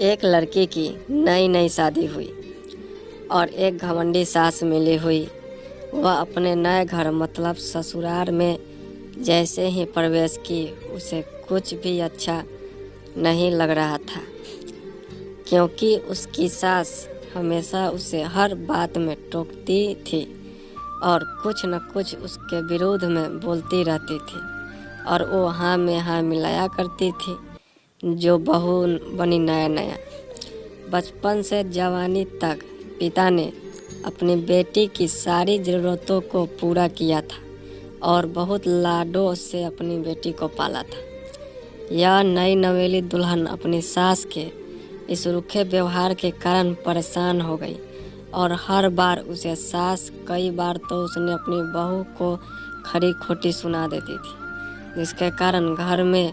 एक लड़की की नई नई शादी हुई और एक घमंडी सास मिली हुई। वह अपने नए घर मतलब ससुराल में जैसे ही प्रवेश की उसे कुछ भी अच्छा नहीं लग रहा था, क्योंकि उसकी सास हमेशा उसे हर बात में टोकती थी और कुछ न कुछ उसके विरोध में बोलती रहती थी और वो हाँ में हाँ मिलाया करती थी। जो बहू बनी नया नया, बचपन से जवानी तक पिता ने अपनी बेटी की सारी ज़रूरतों को पूरा किया था और बहुत लाडों से अपनी बेटी को पाला था। यह नई नवेली दुल्हन अपनी सास के इस रूखे व्यवहार के कारण परेशान हो गई और हर बार उसे सास कई बार तो उसने अपनी बहू को खरी खोटी सुना देती थी, जिसके कारण घर में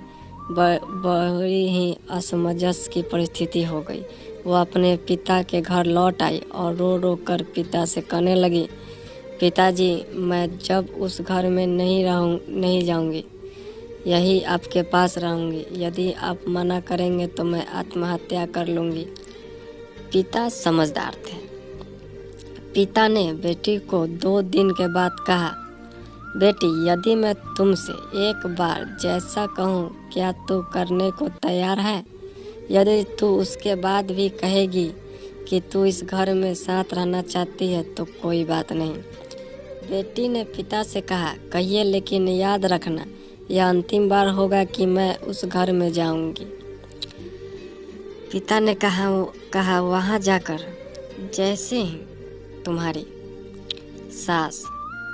बड़ी ही असमंजस की परिस्थिति हो गई। वह अपने पिता के घर लौट आई और रो रो कर पिता से कहने लगी, पिताजी, मैं जब उस घर में नहीं जाऊंगी, यही आपके पास रहूंगी। यदि आप मना करेंगे तो मैं आत्महत्या कर लूँगी। पिता समझदार थे। पिता ने बेटी को 2 दिन के बाद कहा, बेटी, यदि मैं तुमसे एक बार जैसा कहूँ क्या तू करने को तैयार है? यदि तू उसके बाद भी कहेगी कि तू इस घर में साथ रहना चाहती है तो कोई बात नहीं। बेटी ने पिता से कहा, कहिए, लेकिन याद रखना यह अंतिम बार होगा कि मैं उस घर में जाऊंगी। पिता ने कहा वहाँ जाकर जैसे ही तुम्हारी सास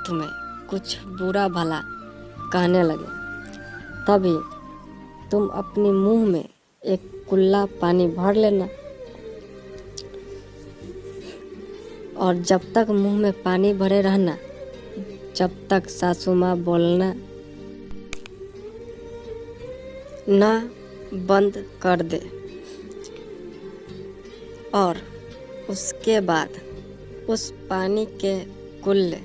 तुम्हें कुछ बुरा भला कहने लगे, तभी तुम अपने मुंह में एक कुल्ला पानी भर लेना और जब तक मुंह में पानी भरे रहना, जब तक सासू माँ बोलना न बंद कर दे, और उसके बाद उस पानी के कुल्ले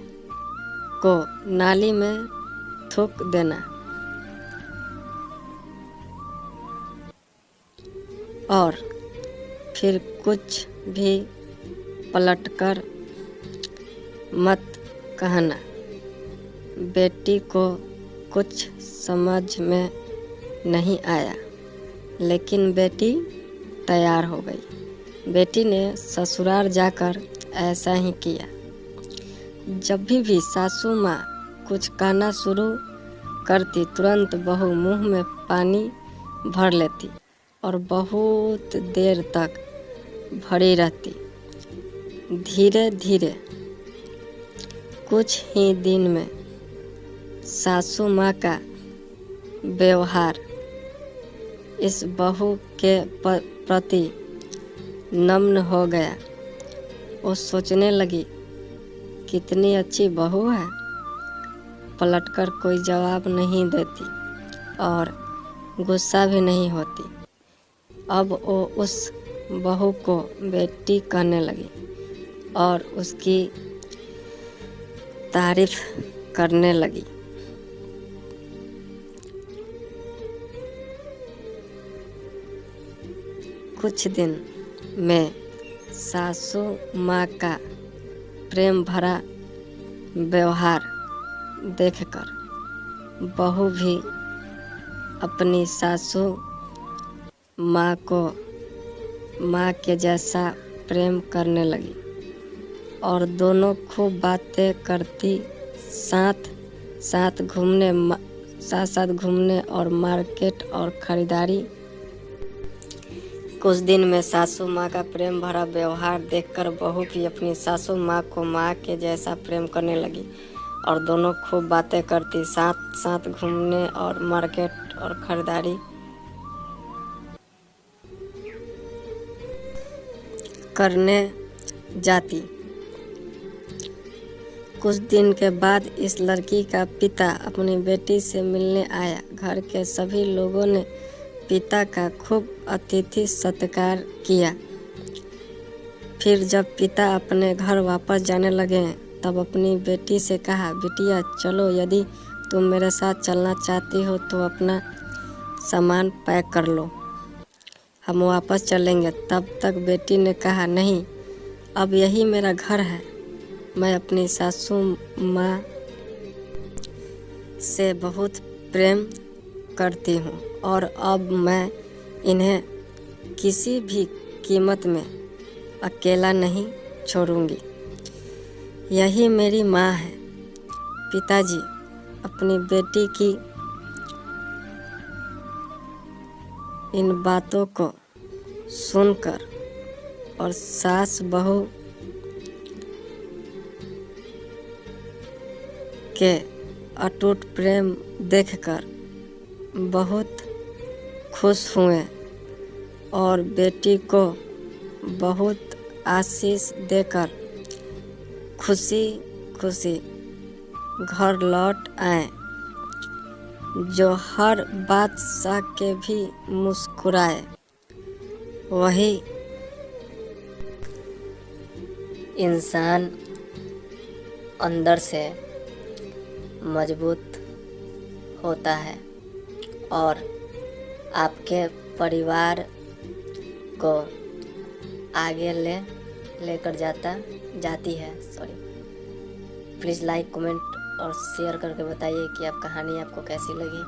को नाली में थूक देना और फिर कुछ भी पलटकर मत कहना। बेटी को कुछ समझ में नहीं आया, लेकिन बेटी तैयार हो गई। बेटी ने ससुराल जाकर ऐसा ही किया। जब भी सासू माँ कुछ कहना शुरू करती, तुरंत बहू मुंह में पानी भर लेती और बहुत देर तक भरी रहती। धीरे धीरे कुछ ही दिन में सासू माँ का व्यवहार इस बहू के प्रति नम्र हो गया। वो सोचने लगी, कितनी अच्छी बहू है, पलटकर कोई जवाब नहीं देती और गुस्सा भी नहीं होती। अब वो उस बहू को बेटी कहने लगी और उसकी तारीफ करने लगी। कुछ दिन में सासू माँ का प्रेम भरा व्यवहार देखकर बहू भी अपनी सासू माँ को माँ के जैसा प्रेम करने लगी और दोनों खूब बातें करती, साथ साथ घूमने और मार्केट और खरीदारी। कुछ दिन में सासू माँ का प्रेम भरा व्यवहार देखकर बहू भी अपनी सासू माँ को माँ के जैसा प्रेम करने लगी और दोनों खूब बातें करती, साथ साथ घूमने और मार्केट और खरीदारी करने जाती। कुछ दिन के बाद इस लड़की का पिता अपनी बेटी से मिलने आया। घर के सभी लोगों ने पिता का खूब अतिथि सत्कार किया। फिर जब पिता अपने घर वापस जाने लगे तब अपनी बेटी से कहा, बिटिया चलो, यदि तुम मेरे साथ चलना चाहती हो तो अपना सामान पैक कर लो। हम वापस चलेंगे। तब तक बेटी ने कहा, नहीं, अब यही मेरा घर है। मैं अपनी सासू माँ से बहुत प्रेम करती हूँ और अब मैं इन्हें किसी भी कीमत में अकेला नहीं छोड़ूंगी। यही मेरी माँ है। पिताजी अपनी बेटी की इन बातों को सुनकर और सास बहू के अटूट प्रेम देखकर बहुत खुश हुए और बेटी को बहुत आशीष देकर खुशी खुशी घर लौट आए, जो हर बादशाह के भी मुस्कुराए। वही इंसान अंदर से मजबूत होता है और आपके परिवार को आगे लेकर जाती है। प्लीज़ लाइक, कमेंट और शेयर करके बताइए कि आप कहानी आपको कैसी लगी।